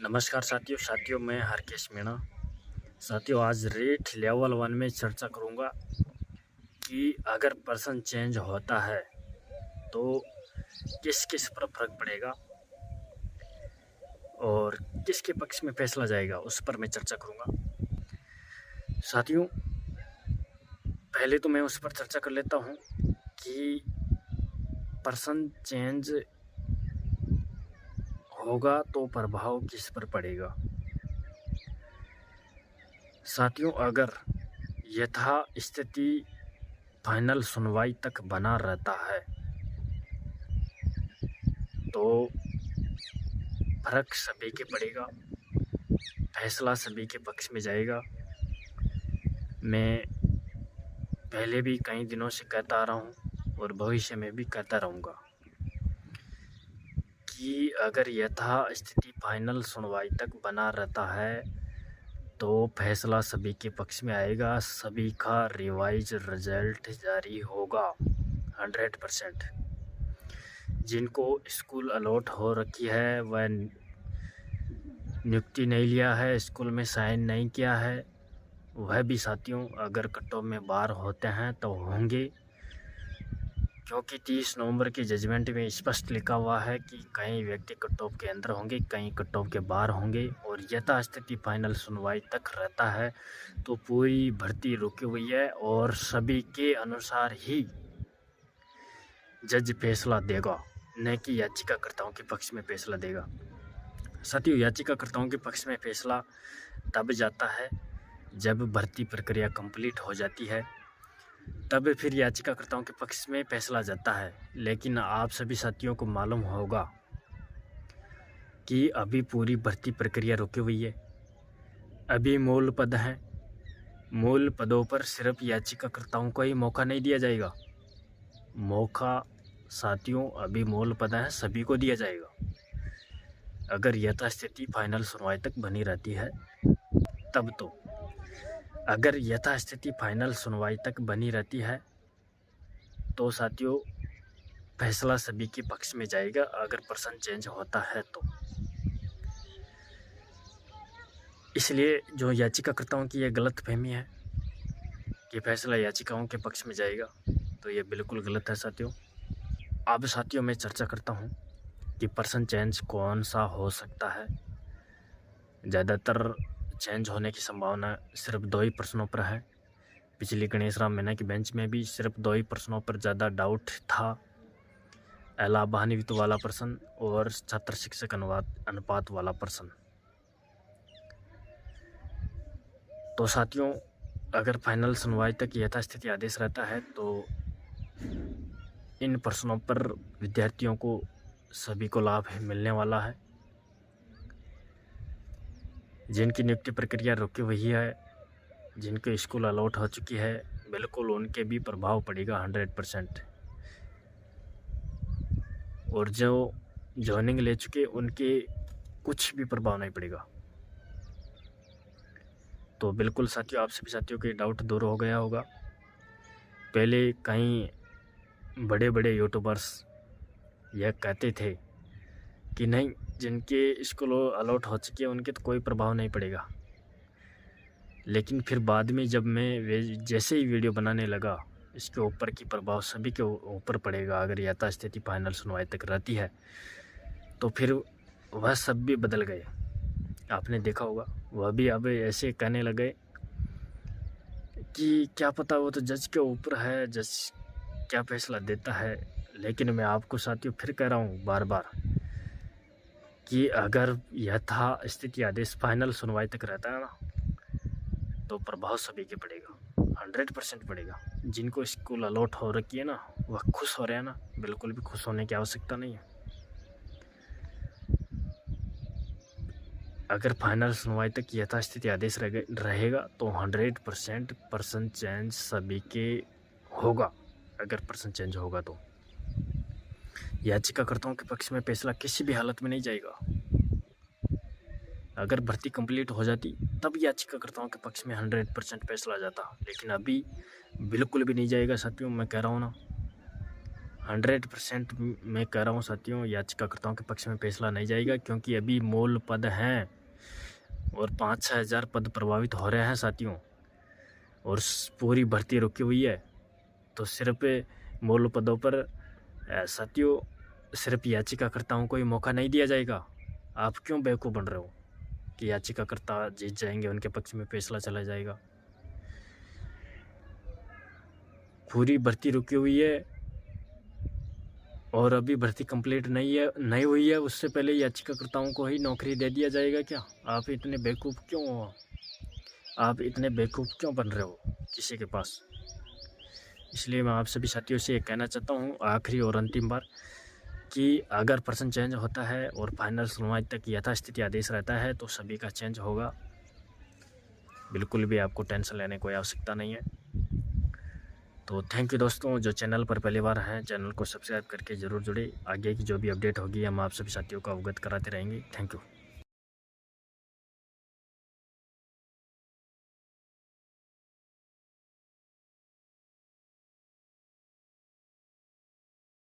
नमस्कार साथियों मैं हरकेश मीणा। साथियों आज रेट लेवल 1 में चर्चा करूंगा कि अगर पर्सन चेंज होता है तो किस किस पर फर्क पड़ेगा और किसके पक्ष में फैसला जाएगा, उस पर मैं चर्चा करूंगा। साथियों पहले तो मैं उस पर चर्चा कर लेता हूं कि पर्सन चेंज होगा तो प्रभाव किस पर पड़ेगा। साथियों अगर यथा स्थिति फाइनल सुनवाई तक बना रहता है तो फर्क सभी के पड़ेगा, फैसला सभी के पक्ष में जाएगा। मैं पहले भी कई दिनों से कहता आ रहा हूँ और भविष्य में भी कहता रहूँगा कि अगर यथा स्थिति फाइनल सुनवाई तक बना रहता है तो फैसला सभी के पक्ष में आएगा, सभी का रिवाइज रिजल्ट जारी होगा 100%। जिनको स्कूल अलॉट हो रखी है वह नियुक्ति नहीं लिया है, स्कूल में साइन नहीं किया है, वह भी साथियों अगर कट ऑफ में बाहर होते हैं तो होंगे, क्योंकि 30 नवंबर के जजमेंट में स्पष्ट लिखा हुआ है कि कई व्यक्ति कट ऑफ के अंदर होंगे, कई कट ऑफ के बाहर होंगे। और यथास्थिति फाइनल सुनवाई तक रहता है तो पूरी भर्ती रुकी हुई है और सभी के अनुसार ही जज फैसला देगा, न कि याचिकाकर्ताओं के पक्ष में फैसला देगा। साथियों याचिकाकर्ताओं के पक्ष में फैसला तब जाता है जब भर्ती प्रक्रिया कंप्लीट हो जाती है, तब फिर याचिकाकर्ताओं के पक्ष में फैसला जाता है। लेकिन आप सभी साथियों को मालूम होगा कि अभी पूरी भर्ती प्रक्रिया रुकी हुई है, अभी मूल पद हैं, मूल पदों पर सिर्फ याचिकाकर्ताओं को ही मौका नहीं दिया जाएगा। मौका साथियों अभी मूल पद हैं, सभी को दिया जाएगा अगर यथास्थिति फाइनल सुनवाई तक बनी रहती है तब। तो अगर यथास्थिति फाइनल सुनवाई तक बनी रहती है तो साथियों फैसला सभी के पक्ष में जाएगा अगर पर्सन चेंज होता है तो। इसलिए जो याचिकाकर्ताओं की ये गलत फहमी है कि फैसला याचिकाओं के पक्ष में जाएगा, तो ये बिल्कुल गलत है साथियों। अब साथियों मैं चर्चा करता हूँ कि पर्सन चेंज कौन सा हो सकता है। ज़्यादातर चेंज होने की संभावना सिर्फ 2 ही प्रश्नों पर है। पिछली गणेश राम मीणा की बेंच में भी सिर्फ 2 ही प्रश्नों पर ज़्यादा डाउट था, अलाभान्वित वाला प्रश्न और छात्र शिक्षक अनुपात वाला प्रश्न। तो साथियों अगर फाइनल सुनवाई तक यथास्थिति आदेश रहता है तो इन प्रश्नों पर विद्यार्थियों को सभी को लाभ मिलने वाला है। जिनकी नियुक्ति प्रक्रिया रुकी हुई है, जिनके स्कूल अलॉट हो चुकी है, बिल्कुल उनके भी प्रभाव पड़ेगा 100%। और जो जॉइनिंग ले चुके उनके कुछ भी प्रभाव नहीं पड़ेगा। तो बिल्कुल साथियों आप सभी साथियों के डाउट दूर हो गया होगा। पहले कई बड़े बड़े यूट्यूबर्स यह कहते थे कि नहीं, जिनके स्कूल अलॉट हो चुके हैं उनके तो कोई प्रभाव नहीं पड़ेगा। लेकिन फिर बाद में जब मैं जैसे ही वीडियो बनाने लगा, इसके ऊपर की प्रभाव सभी के ऊपर पड़ेगा अगर यथास्थिति फाइनल सुनवाई तक रहती है, तो फिर वह सब भी बदल गए। आपने देखा होगा वह भी अब ऐसे कहने लगे कि क्या पता वो तो जज के ऊपर है, जज क्या फैसला देता है। लेकिन मैं आपको साथियों फिर कह रहा हूँ बार बार कि अगर यथा स्थिति आदेश फाइनल सुनवाई तक रहता है ना तो प्रभाव सभी के पड़ेगा, 100% पड़ेगा। जिनको स्कूल अलॉट हो रखी है ना वह खुश हो रहे हैं ना, बिल्कुल भी खुश होने की आवश्यकता नहीं है। अगर फाइनल सुनवाई तक यथास्थिति आदेश रहेगा तो 100% पर्सन चेंज सभी के होगा। अगर पर्सन चेंज होगा तो याचिकाकर्ताओं के पक्ष में फैसला किसी भी हालत में नहीं जाएगा। अगर भर्ती कंप्लीट हो जाती तब याचिकाकर्ताओं के पक्ष में 100% फैसला जाता, लेकिन अभी बिल्कुल भी नहीं जाएगा साथियों। मैं कह रहा हूँ ना 100% मैं कह रहा हूँ साथियों, याचिकाकर्ताओं के पक्ष में फैसला नहीं जाएगा, क्योंकि अभी मूल पद हैं और 5-6 हज़ार पद प्रभावित हो रहे हैं साथियों, और पूरी भर्ती रुकी हुई है। तो सिर्फ मूल पदों पर साथियों सिर्फ याचिकाकर्ताओं को ही मौका नहीं दिया जाएगा। आप क्यों बेवकूफ़ बन रहे हो कि याचिकाकर्ता जीत जाएंगे, उनके पक्ष में फैसला चला जाएगा? पूरी भर्ती रुकी हुई है और अभी भर्ती कंप्लीट नहीं हुई है, उससे पहले याचिकाकर्ताओं को ही नौकरी दे दिया जाएगा क्या? आप इतने बेवकूफ़ क्यों हो? आप इतने बेवकूफ़ क्यों बन रहे हो किसी के पास? इसलिए मैं आप सभी साथियों से ये कहना चाहता हूँ आखिरी और अंतिम बार कि अगर पर्सन चेंज होता है और फाइनल सुनवाई तक यथास्थिति आदेश रहता है तो सभी का चेंज होगा। बिल्कुल भी आपको टेंशन लेने की कोई आवश्यकता नहीं है। तो थैंक यू दोस्तों, जो चैनल पर पहली बार हैं चैनल को सब्सक्राइब करके ज़रूर जुड़े। आगे की जो भी अपडेट होगी हम आप सभी साथियों को अवगत कराते रहेंगे। Thank you.